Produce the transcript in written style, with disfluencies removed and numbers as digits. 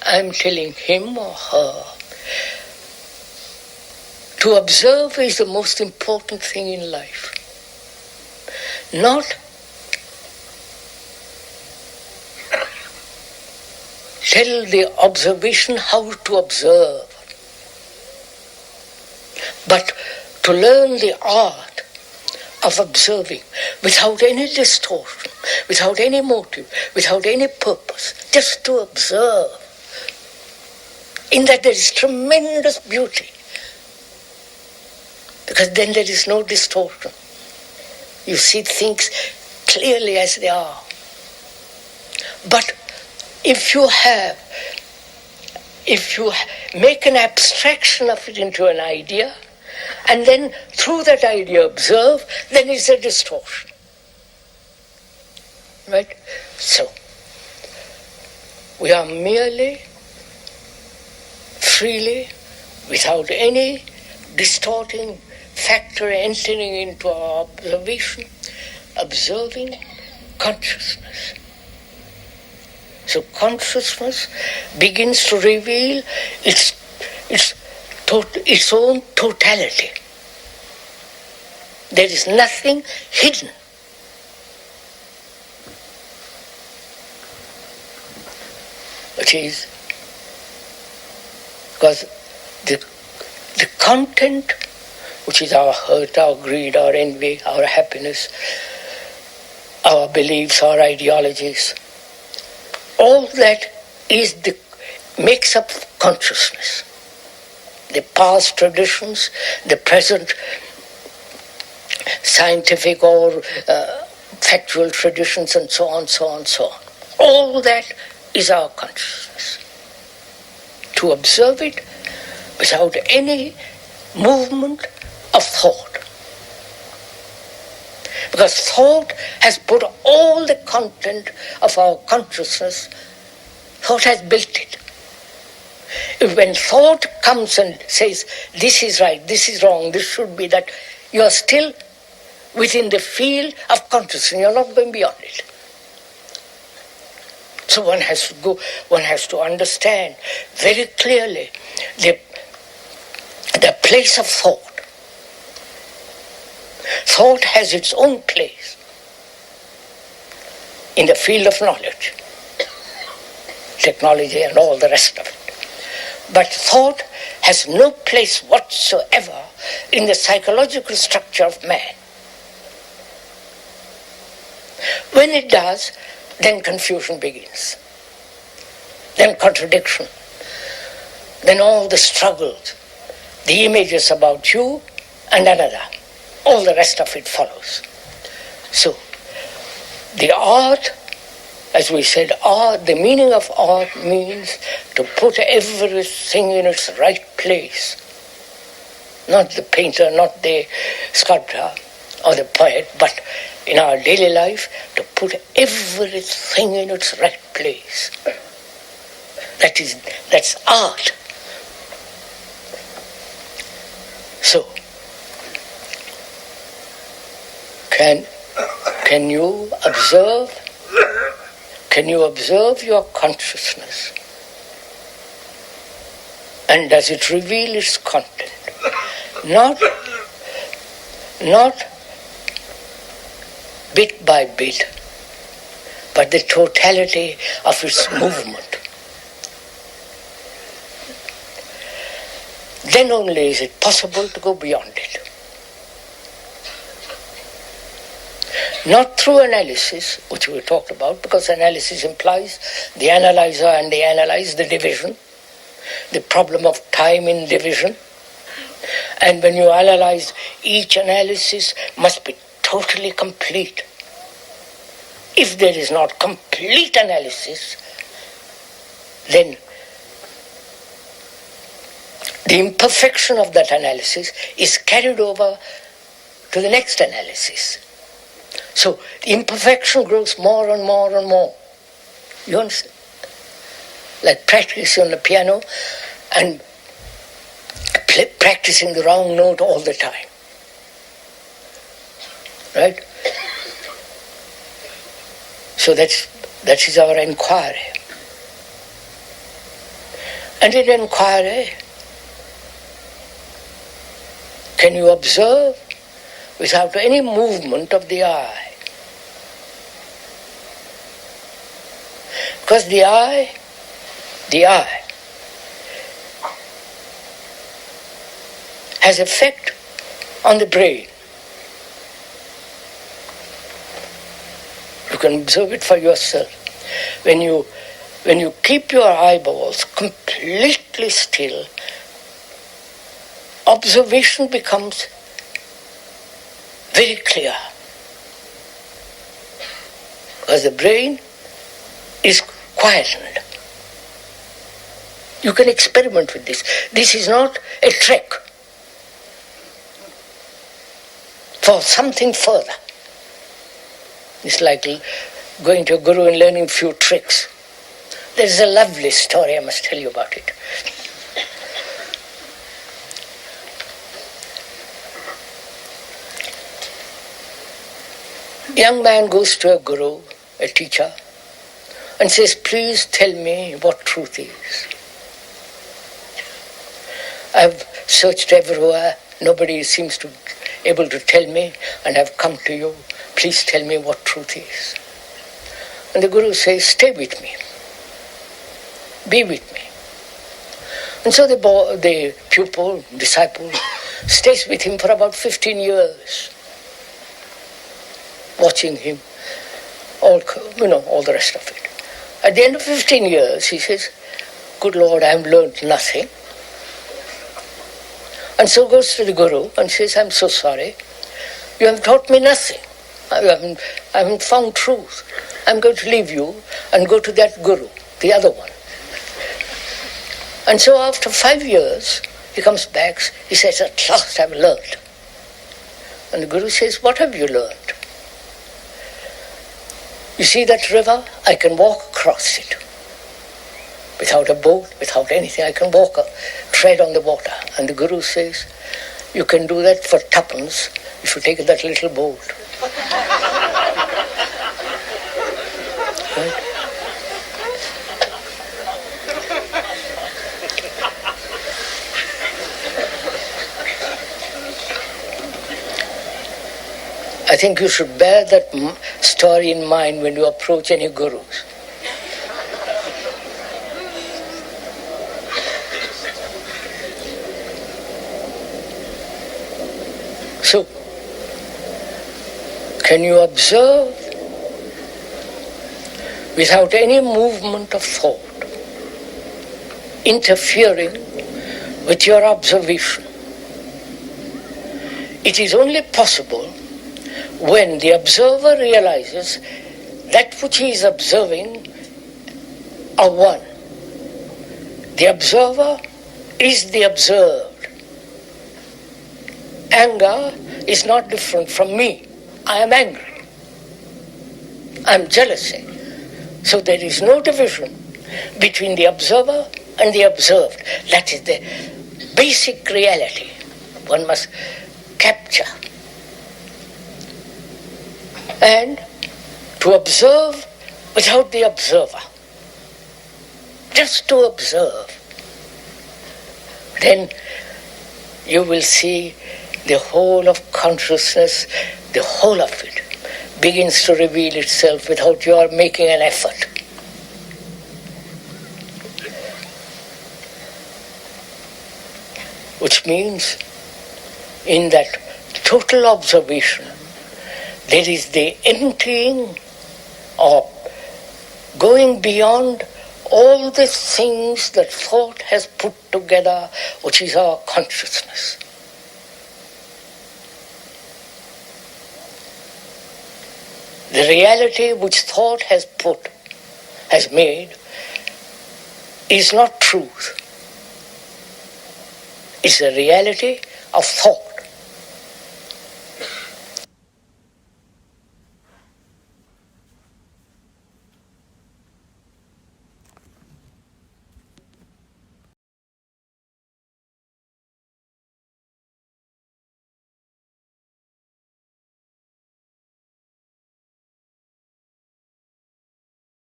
I'm telling him or her, to observe is the most important thing in life. Not tell the observation how to observe, but to learn the art of observing without any distortion, without any motive, without any purpose, just to observe. In that there is tremendous beauty, because then there is no distortion. You see things clearly as they are. But if you make an abstraction of it into an idea, and then through that idea observe, then it's a distortion. Right? So, we are merely, freely, without any distorting factor entering into our observation, observing consciousness. So consciousness begins to reveal its own totality. There is nothing hidden. It is because the content, which is our hurt, our greed, our envy, our happiness, our beliefs, our ideologies, all that makes up consciousness. The past traditions, the present scientific or factual traditions, and so on, so on, so on. All that is our consciousness. To observe it without any movement of thought. Because thought has put all the content of our consciousness, thought has built it. When thought comes and says, this is right, this is wrong, this should be that, you are still within the field of consciousness, you are not going beyond it. So one has to understand very clearly the place of thought. Thought has its own place in the field of knowledge, technology and all the rest of it. But thought has no place whatsoever in the psychological structure of man. When it does, then confusion begins. Then contradiction. Then all the struggles, the images about you and another. All the rest of it follows. So, the art, as we said, art, the meaning of art means to put everything in its right place. Not the painter, not the sculptor or the poet, but in our daily life, to put everything in its right place. That's art. So, can you observe? Can you observe your consciousness? And does it reveal its content? Not bit by bit, but the totality of its movement. Then only is it possible to go beyond it. Not through analysis, which we talked about, because analysis implies the analyzer and the analyzed, the division, the problem of time in division. And when you analyze, each analysis must be totally complete. If there is not complete analysis, then the imperfection of that analysis is carried over to the next analysis. So imperfection grows more and more and more. You understand? Like practicing on the piano and practicing the wrong note all the time. Right? So that is our inquiry. And in inquiry, can you observe without any movement of the eye? Because the eye has effect on the brain. You can observe it for yourself. When you keep your eyeballs completely still, observation becomes very clear. Because the brain is quietened. You can experiment with this. This is not a trick for something further. It's like going to a guru and learning a few tricks. There is a lovely story, I must tell you about it. A young man goes to a guru, a teacher, and says, please tell me what truth is. I've searched everywhere, nobody seems to be able to tell me, and I've come to you. Please tell me what truth is. And the guru says, stay with me. Be with me. And so the pupil, disciple, stays with him for about 15 years, watching him, all the rest of it. At the end of 15 years, he says, good Lord, I have learned nothing. And so goes to the guru and says, I'm so sorry, you have taught me nothing. I haven't found truth. I'm going to leave you and go to that guru, the other one. And so after 5 years, he comes back, he says, at last I've learned. And the guru says, what have you learned? You see that river? I can walk across it. Without a boat, without anything, I can walk, tread on the water. And the guru says, you can do that for tuppence if you take that little boat. Right? I think you should bear that story in mind when you approach any gurus. So, can you observe without any movement of thought, interfering with your observation? It is only possible when the observer realizes that which he is observing are one. The observer is the observed. Anger is not different from me. I am angry. I am jealousy. So there is no division between the observer and the observed. That is the basic reality one must capture. And to observe without the observer, just to observe, then you will see the whole of consciousness, the whole of it begins to reveal itself without your making an effort. Which means in that total observation, there is the emptying of going beyond all the things that thought has put together, which is our consciousness. The reality which thought has made, is not truth. It's the reality of thought.